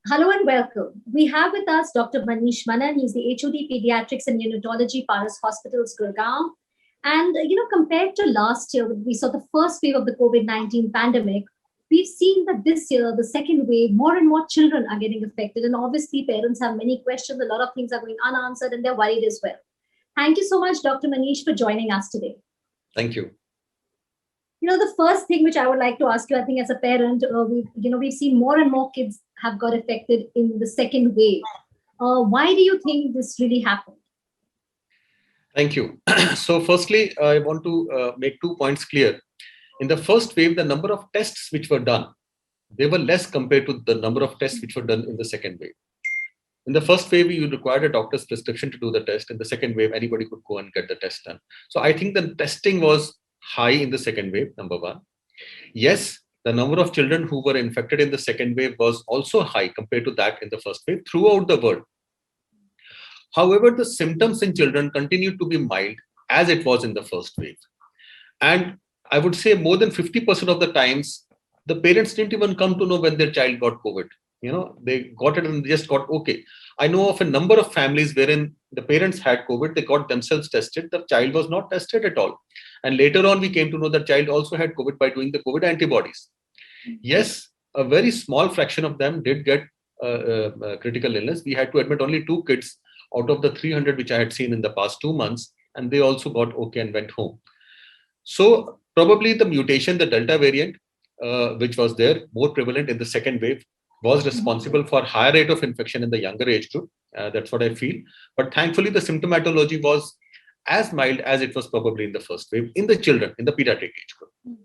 Hello and welcome. We have with us Dr. Manish Manan. He's the HOD Pediatrics and Neonatology, Paras Hospitals, Gurgaon. And, compared to last year, when we saw the first wave of the COVID-19 pandemic, we've seen that this year, the second wave, more and more children are getting affected. And obviously, parents have many questions. A lot of things are going unanswered and they're worried as well. Thank you so much, Dr. Manish, for joining us today. Thank you. The first thing which I would like to ask you, I think as a parent, we've seen more and more kids have got affected in the second wave. Why do you think this really happened? Thank you. So firstly, I want to make 2 points clear. In the first wave, the number of tests which were done, they were less compared to the number of tests which were done in the second wave. In the first wave, you required a doctor's prescription to do the test. In the second wave, anybody could go and get the test done. So I think the testing was high in the second wave, number one. Yes, the number of children who were infected in the second wave was also high compared to that in the first wave throughout the world. However, the symptoms in children continued to be mild as it was in the first wave. And I would say more than 50% of the times, the parents didn't even come to know when their child got COVID. They got it and just got okay. I know of a number of families wherein the parents had COVID, they got themselves tested, the child was not tested at all. And later on, we came to know that child also had COVID by doing the COVID antibodies. Yes, a very small fraction of them did get critical illness. We had to admit only 2 kids out of the 300 which I had seen in the past 2 months, and they also got okay and went home. So probably the mutation, the Delta variant, which was there, more prevalent in the second wave, was responsible for higher rate of infection in the younger age group. That's what I feel. But thankfully, the symptomatology was as mild as it was probably in the first wave in the children, in the pediatric age group.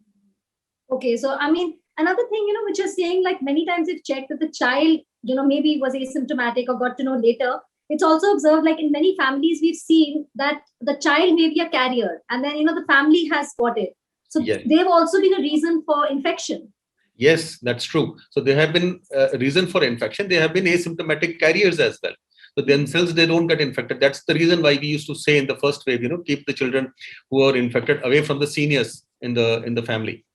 Okay, so another thing, which you're saying, like many times you've checked that the child, maybe was asymptomatic or got to know later. It's also observed, like in many families, we've seen that the child may be a carrier and then, the family has got it. So yes, they've also been a reason for infection. Yes, that's true. So they have been a reason for infection. They have been asymptomatic carriers as well. So themselves, they don't get infected. That's the reason why we used to say in the first wave, keep the children who are infected away from the seniors in the family.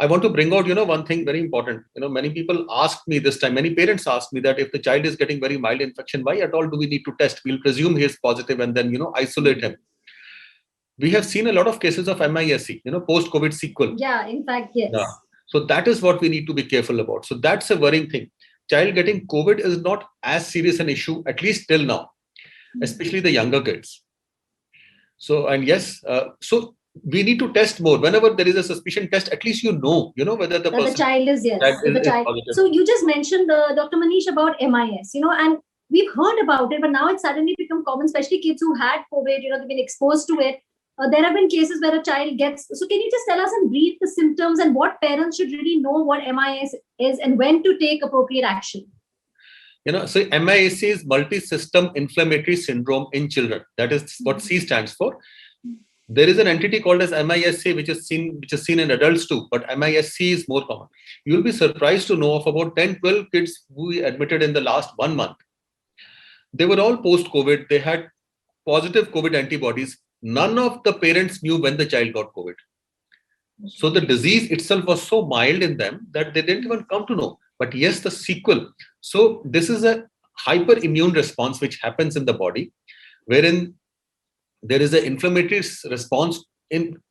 I want to bring out, one thing very important. Many people asked me this time, many parents asked me that if the child is getting very mild infection, why at all do we need to test? We'll presume he is positive and then, isolate him. We have seen a lot of cases of MIS-C, post-COVID sequel. Yeah, in fact, yes. Yeah. So that is what we need to be careful about. So that's a worrying thing. Child getting COVID is not as serious an issue, at least till now, especially the younger kids. So, and yes, so we need to test more. Whenever there is a suspicion test, at least whether the child is, yes. The child. So you just mentioned, Dr. Manish, about MIS, and we've heard about it, but now it's suddenly become common, especially kids who had COVID, they've been exposed to it. There have been cases where a child gets. So can you just tell us in brief the symptoms and what parents should really know what MIS is and when to take appropriate action? So MIS-C is multi-system inflammatory syndrome in children. That is what C stands for. There is an entity called as MIS-C, which is seen in adults too, but MIS-C is more common. You'll be surprised to know of about 10, 12 kids who we admitted in the last 1 month. They were all post-COVID. They had positive COVID antibodies. None of the parents knew when the child got COVID. So the disease itself was so mild in them that they didn't even come to know. But yes, the sequel. So this is a hyperimmune response which happens in the body, wherein there is an inflammatory response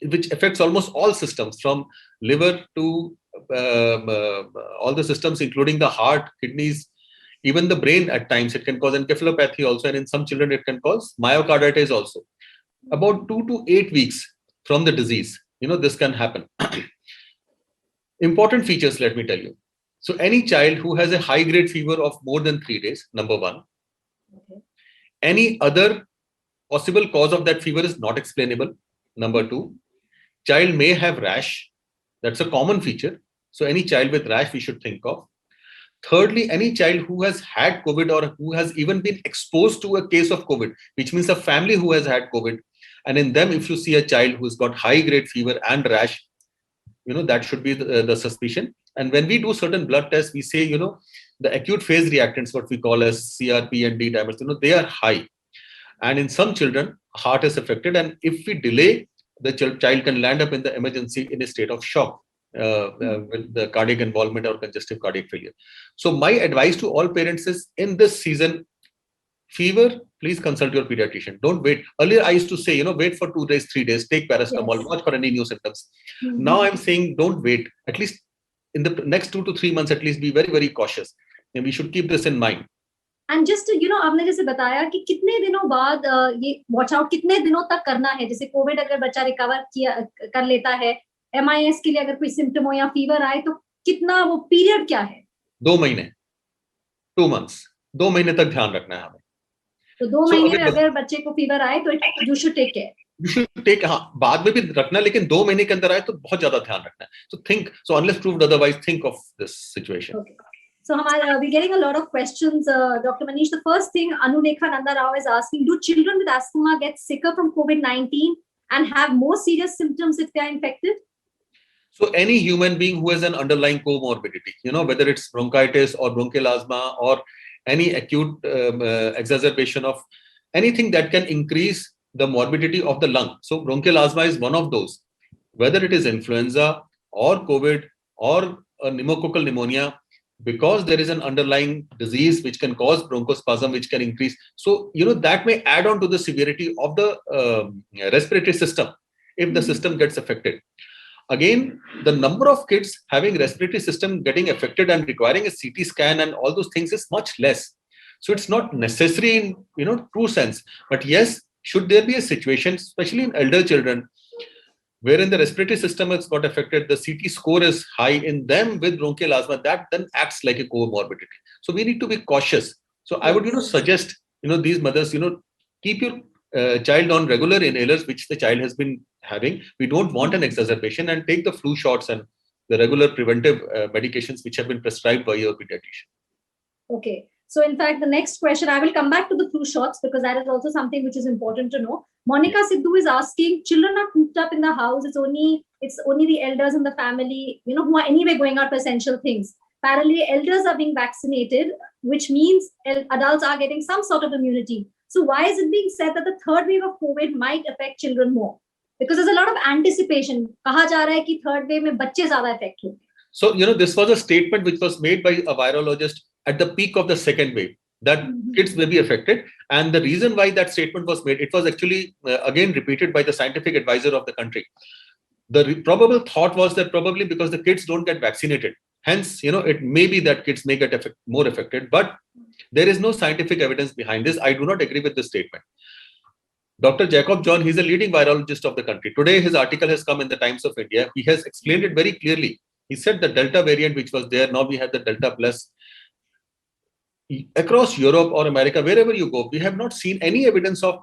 which affects almost all systems, from liver to all the systems, including the heart, kidneys, even the brain. At times it can cause encephalopathy also, and in some children it can cause myocarditis also. About 2 to 8 weeks from the disease, this can happen. Important features, let me tell you. So any child who has a high-grade fever of more than 3 days, number one. Okay. Any other possible cause of that fever is not explainable. Number two, child may have rash. That's a common feature. So any child with rash we should think of. Thirdly, any child who has had COVID or who has even been exposed to a case of COVID, which means a family who has had COVID. And in them, if you see a child who's got high-grade fever and rash, that should be the suspicion. And when we do certain blood tests, we say, the acute phase reactants, what we call as CRP and D dimers, they are high. And in some children, heart is affected. And if we delay, the child can land up in the emergency in a state of shock. with the cardiac involvement or congestive cardiac failure. So my advice to all parents is, in this season, fever, please consult your pediatrician. Don't wait. Earlier, I used to say, wait for 2 days, 3 days, take paracetamol, Yes. watch for any new symptoms. Mhm. Now I'm saying, don't wait. At least in the next 2 to 3 months, at least be very, very cautious. And we should keep this in mind. And just आपने जैसे बताया कि कितने दिनों बाद ये watch out कितने दिनों तक करना है, जैसे कोविड अगर बच्चा रिकवर कर लेता है, MIS के लिए अगर कोई सिम्टम हो या फीवर आए तो कितना वो पीरियड क्या है? 2 महीने, 2 months, 2 महीने तक ध्यान रखना है हमें. तो 2 महीने में अगर बच्चे को फीवर आए तो you should take care. You should take, हाँ, बाद में भी रखना, लेकिन 2 महीने के अंदर आए तो बहुत ज्यादा ध्यान रखना है. So think, so unless proved otherwise, think of this situation. Okay. So we're getting a lot of questions. Dr. Manish, the first thing Anulekha Nanda Rao is asking, do children with asthma get sicker from COVID-19 and have more serious symptoms if they are infected? So any human being who has an underlying comorbidity, whether it's bronchitis or bronchial asthma or any acute exacerbation of anything that can increase the morbidity of the lung. So bronchial asthma is one of those. Whether it is influenza or COVID or a pneumococcal pneumonia, because there is an underlying disease which can cause bronchospasm, which can increase. So, that may add on to the severity of the respiratory system if the system gets affected. Again, the number of kids having respiratory system getting affected and requiring a CT scan and all those things is much less. So it's not necessary in, true sense. But yes, should there be a situation, especially in elder children, wherein the respiratory system has got affected, the CT score is high in them with bronchial asthma, that then acts like a comorbidity. So we need to be cautious. So I would, suggest, these mothers, keep your child on regular inhalers, which the child has been having. We don't want an exacerbation, and take the flu shots and the regular preventive medications which have been prescribed by your pediatrician. Okay. So in fact, the next question, I will come back to the flu shots because that is also something which is important to know. Monica Sidhu is asking, children are cooped up in the house. It's only the elders in the family, who are anyway going out for essential things. Parallelly, elders are being vaccinated, which means adults are getting some sort of immunity. So why is it being said that the third wave of COVID might affect children more? Because there's a lot of anticipation. कहा जा रहा है कि third wave में बच्चे ज़्यादा affect होंगे. So, this was a statement which was made by a virologist at the peak of the second wave, that kids may be affected. And the reason why that statement was made, it was actually again repeated by the scientific advisor of the country. The probable thought was that probably because the kids don't get vaccinated, hence, it may be that kids may get more affected, but there is no scientific evidence behind this. I do not agree with this statement. Dr. Jacob John, he's a leading virologist of the country. Today, his article has come in the Times of India. He has explained it very clearly. He said the Delta variant, which was there, now we have the Delta plus. Across Europe or America, wherever you go, we have not seen any evidence of,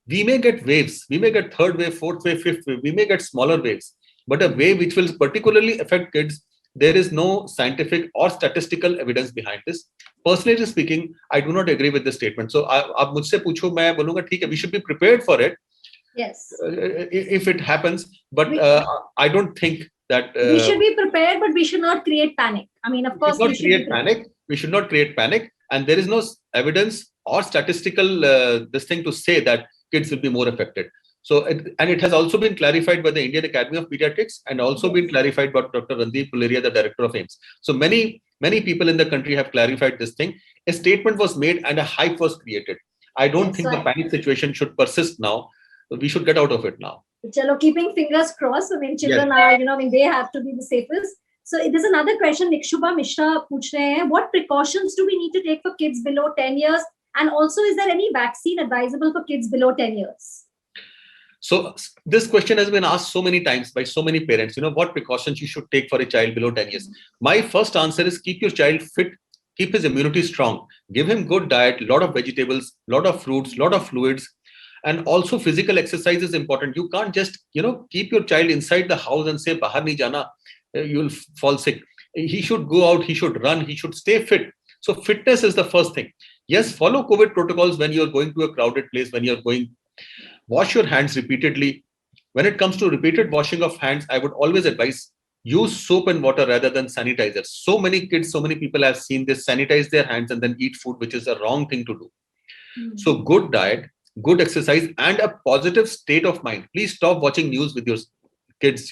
we may get waves, we may get third wave, fourth wave, fifth wave, we may get smaller waves, but a wave which will particularly affect kids, there is no scientific or statistical evidence behind this. Personally speaking, I do not agree with this statement. So, आप मुझसे पूछो, मैं बोलूँगा ठीक है, we should be prepared for it. Yes. If it happens, but I don't think that we should be prepared, but we should not create panic. I mean, of course, we should not create panic. And there is no evidence or statistical this thing to say that kids will be more affected. So, it has also been clarified by the Indian Academy of Pediatrics and also been clarified by Dr. Randeep Guleria, the director of AIIMS. So many people in the country have clarified this thing. A statement was made and a hype was created. I don't think the panic situation should persist now. We should get out of it now. Chalo, keeping fingers crossed. I mean, children are, they have to be the safest. So there's another question. Nikshubha Mishra पूछ रहे हैं, what precautions do we need to take for kids below 10 years? And also, is there any vaccine advisable for kids below 10 years? So this question has been asked so many times by so many parents, what precautions you should take for a child below 10 years. My first answer is keep your child fit, keep his immunity strong, give him good diet, lot of vegetables, lot of fruits, lot of fluids. And also physical exercise is important. You can't just, keep your child inside the house and say, bahar nahi jana, you'll fall sick. He should go out, he should run, he should stay fit. So fitness is the first thing. Yes, follow COVID protocols when you're going to a crowded place, when you're going, wash your hands repeatedly. When it comes to repeated washing of hands, I would always advise use soap and water rather than sanitizer. So many kids, so many people have seen this, sanitize their hands and then eat food, which is a wrong thing to do. So good diet, good exercise, and a positive state of mind. Please stop watching news with your kids,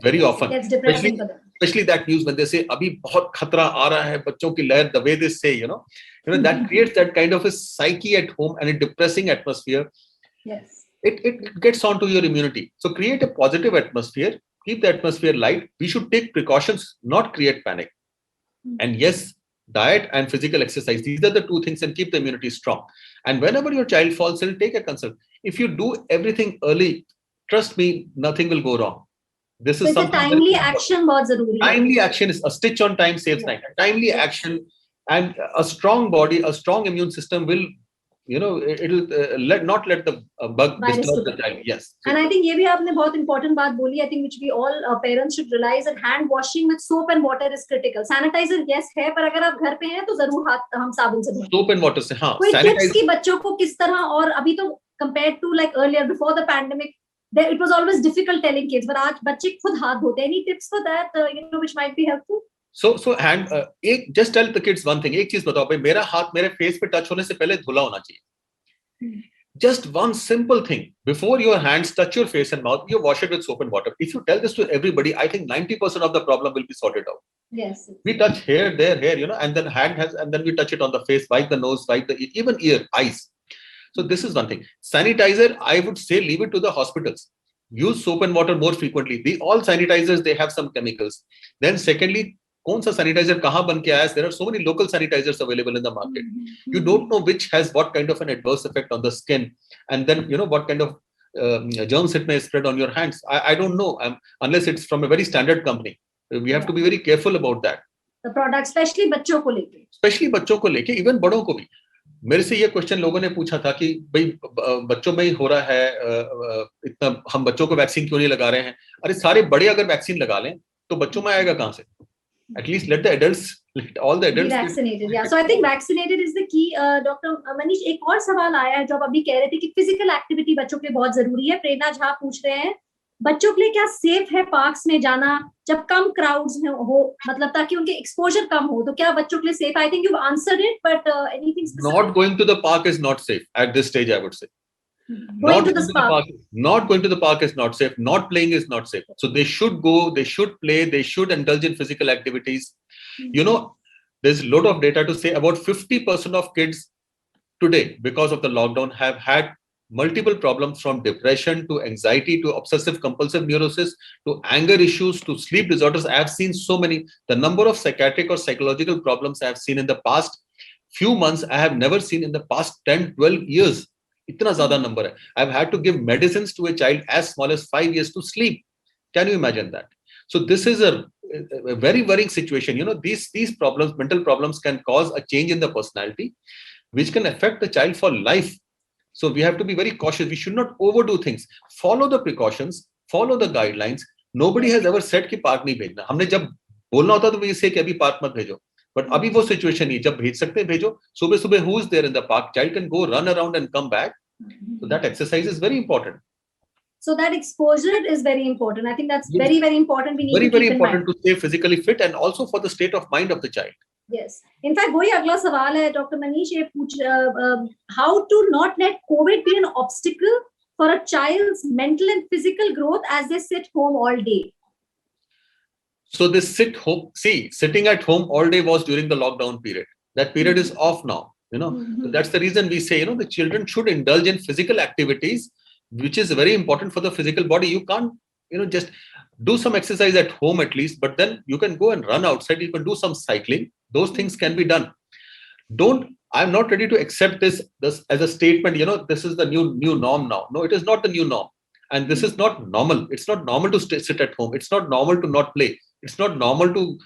very often. It's depressing for them. especially that news when they say abhi bahut khatra aa raha hai bachon ki lair, the way they say, that creates that kind of a psyche at home and a depressing atmosphere. Yes. It gets onto your immunity. So create a positive atmosphere, keep the atmosphere light. We should take precautions, not create panic. And yes, diet and physical exercise, these are the two things, and keep the immunity strong. And whenever your child falls ill, take a consult. If you do everything early, trust me, nothing will go wrong. This is something timely action. Timely action is a stitch on time saves time. Timely action and a strong body, a strong immune system will, it'll not let the bug disturb the child. Yes. And I think ये भी आपने बहुत important बात बोली. I think which we all parents should realize that hand washing with soap and water is critical. Sanitizer yes है, पर अगर आप घर पे हैं तो जरूर हाथ हम साबुन से धोएं. Soap and water से हाँ. कोई tips की बच्चों को किस तरह, और अभी तो compared to like earlier before the pandemic, it was always difficult telling kids, but आज बच्चे खुद हाथ धोते हैं. Any tips for that, which might be helpful? So hand just tell the kids one thing. एक चीज बताओ भाई, मेरा हाथ मेरे face पे touch होने से पहले धुला होना चाहिए. Just one simple thing. Before your hands touch your face and mouth, you wash it with soap and water. If you tell this to everybody, I think 90% of the problem will be sorted out. Yes. We touch here, there, and then and then we touch it on the face, wipe the nose, wipe the even ear, eyes. So this is one thing. Sanitizer, I would say leave it to the hospitals. Use soap and water more frequently. All sanitizers, they have some chemicals. Then secondly, कौन सा sanitizer कहाँ बन के आया? There are so many local sanitizers available in the market. You don't know which has what kind of an adverse effect on the skin, and then what kind of germs it may spread on your hands. I don't know, unless it's from a very standard company. We have to be very careful about that. The product, especially बच्चों को लेके. Especially बच्चों को लेके, even बड़ों को भी. मेरे से ये क्वेश्चन लोगों ने पूछा था कि भाई बच्चों में ही हो रहा है इतना, हम बच्चों को वैक्सीन क्यों नहीं लगा रहे हैं? अरे सारे बड़े अगर वैक्सीन लगा लें तो बच्चों में आएगा कहाँ से? At least let the adults, let all the adults be vaccinated. Yeah, so I think vaccinated is the key. Dr. Manish, एक और सवाल आया है जो आप अभी कह रहे थे कि फिजिकल एक्टिविटी बच्चों के लिए बहुत जरूरी है. प्रेरणा झा पूछ रहे हैं, बच्चों के लिए क्या सेफ है पार्क्स में जाना जब कम क्राउड्स में हो, मतलब ताकि उनके एक्सपोजर कम हो, तो क्या बच्चों के लिए safe? I think you've answered it, but anything specific? Not going to the park is not safe at this stage, I would say. Not going to the park is not safe. Not playing is not safe. So they should go, they should play, they should indulge in physical activities. There's a lot of data to say about 50% of kids today, because of the lockdown, have had multiple problems, from depression to anxiety to obsessive compulsive neurosis to anger issues to sleep disorders. I have seen so many. The number of psychiatric or psychological problems I have seen in the past few months, I have never seen in the past 10, 12 years. इतना ज़्यादा number है. I've had to give medicines to a child as small as 5 years to sleep. Can you imagine that? So this is a very worrying situation. These problems, mental problems, can cause a change in the personality, which can affect the child for life. So we have to be very cautious. We should not overdo things. Follow the precautions, follow the guidelines. Nobody has ever said कि park नहीं भेजना. हमने जब बोलना होता तो we say कि अभी park मत भेजो. But अभी वो situation नहीं, जब भेज सकते हैं भेजो. सुबह सुबह who is there in the park? Child can go run around and come back. So that exercise is very important. So that exposure is very important. I think that's very, very important. We need very, to keep very important in mind. to stay physically fit and also for the state of mind of the child. Yes. In fact, वही अगला सवाल है doctor Manish, ये पूछ how to not let COVID be an obstacle for a child's mental and physical growth as they sit home all day. So this sitting at home all day was during the lockdown period. That period is off now. So that's the reason we say, the children should indulge in physical activities, which is very important for the physical body. You can't, just do some exercise at home at least, but then you can go and run outside. You can do some cycling. Those things can be done. I'm not ready to accept this as a statement, this is the new norm now. No, it is not the new norm. And this is not normal. It's not normal to sit at home. It's not normal to not play. It's not normal to,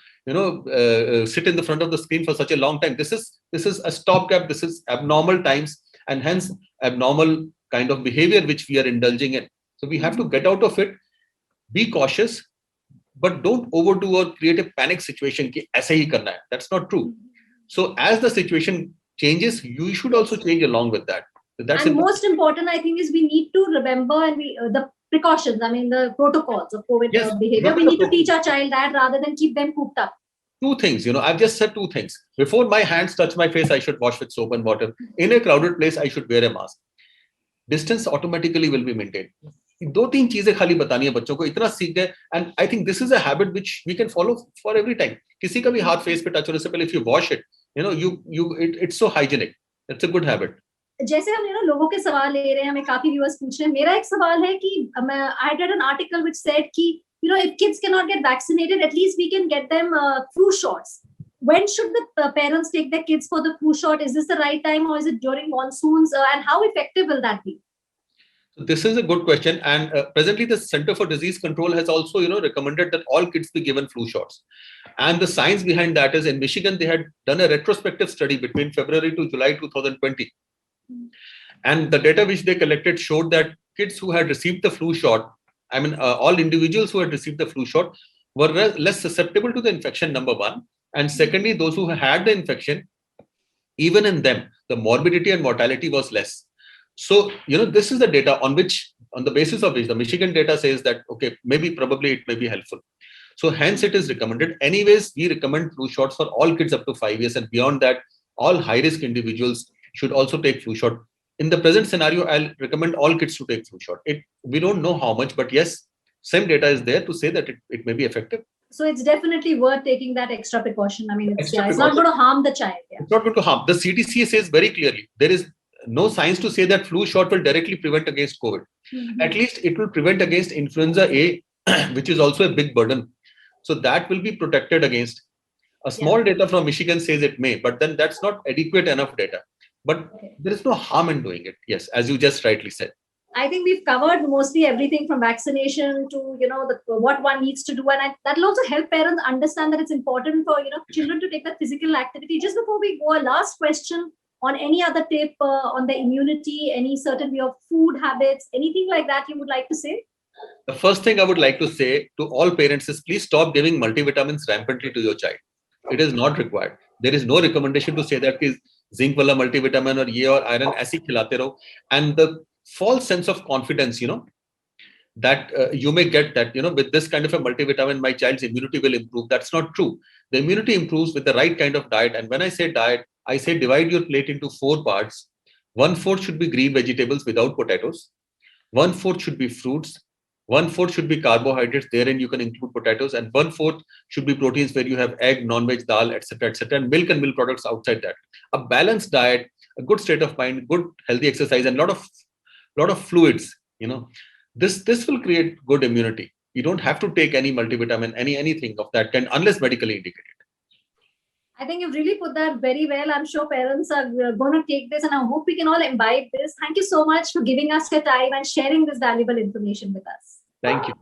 sit in the front of the screen for such a long time. This is a stopgap. This is abnormal times, and hence abnormal kind of behavior which we are indulging in. So we have to get out of it. Be cautious, but don't overdo or create a panic situation. Ki aise hi karna hai. That's not true. So as the situation changes, you should also change along with that. And most important, I think, is we need to remember and the precautions. I mean, the protocols of COVID behavior. We need to teach our child that rather than keep them cooped up. Two things, I've just said two things. Before my hands touch my face, I should wash with soap and water. In a crowded place, I should wear a mask. Distance automatically will be maintained. दो तीन चीजें खाली बतानी है बच्चों को, इतना सीख गए. And I think this is a habit which we can follow for every time. किसी का भी हाथ फेस पे टच होने से पहले if you wash it, it's so hygienic. It's a good habit. जैसे हम लोगों के सवाल ले रहे हैं, हमें काफी व्यूअर्स पूछ रहे हैं. मेरा एक सवाल है कि आई read an article which said कि if kids cannot get vaccinated, at least we can get them flu shots. When should the parents take their kids for the flu shot? Is this the right time, or is it during monsoons? And how effective will that be? This is a good question, and presently the Center for Disease Control has also, recommended that all kids be given flu shots. And the science behind that is, in Michigan, they had done a retrospective study between February to July 2020, and the data which they collected showed that kids who had received the flu shot, all individuals who had received the flu shot were less susceptible to the infection, number one, and secondly, those who had the infection, even in them, the morbidity and mortality was less. So, this is the data on the basis of which the Michigan data says that, okay, probably it may be helpful. So hence it is recommended. Anyways, we recommend flu shots for all kids up to 5 years, and beyond that, all high-risk individuals should also take flu shot. In the present scenario, I'll recommend all kids to take flu shot. We don't know how much, but yes, same data is there to say that it may be effective. So it's definitely worth taking that extra precaution. It's not going to harm the child. Yeah. It's not going to harm. The CDC says very clearly, there is no science to say that flu shot will directly prevent against COVID. Mm-hmm. At least it will prevent against influenza A, which is also a big burden. So that will be protected against. A small data from Michigan says it may, but then that's not adequate enough data. But there is no harm in doing it. Yes, as you just rightly said. I think we've covered mostly everything from vaccination to, what one needs to do. And that will also help parents understand that it's important for, children to take that physical activity. Just before we go, a last question on any other tip on the immunity, any certain way of food habits, anything like that you would like to say? The first thing I would like to say to all parents is please stop giving multivitamins rampantly to your child. It is not required. There is no recommendation to say that zinc wala multivitamin or ye or iron aise khilate raho. And the false sense of confidence, that you may get that, with this kind of a multivitamin, my child's immunity will improve. That's not true. The immunity improves with the right kind of diet. And when I say diet, I say divide your plate into 4 parts. 1/4 should be green vegetables without potatoes. 1/4 should be fruits. 1/4 should be carbohydrates. Therein you can include potatoes, and 1/4 should be proteins, where you have egg, non-veg, dal, etc., and milk and milk products outside that. A balanced diet, a good state of mind, good healthy exercise, and lot of fluids. This will create good immunity. You don't have to take any multivitamin, anything of that kind, unless medically indicated. I think you've really put that very well. I'm sure parents are going to take this, and I hope we can all imbibe this. Thank you so much for giving us your time and sharing this valuable information with us. Thank you.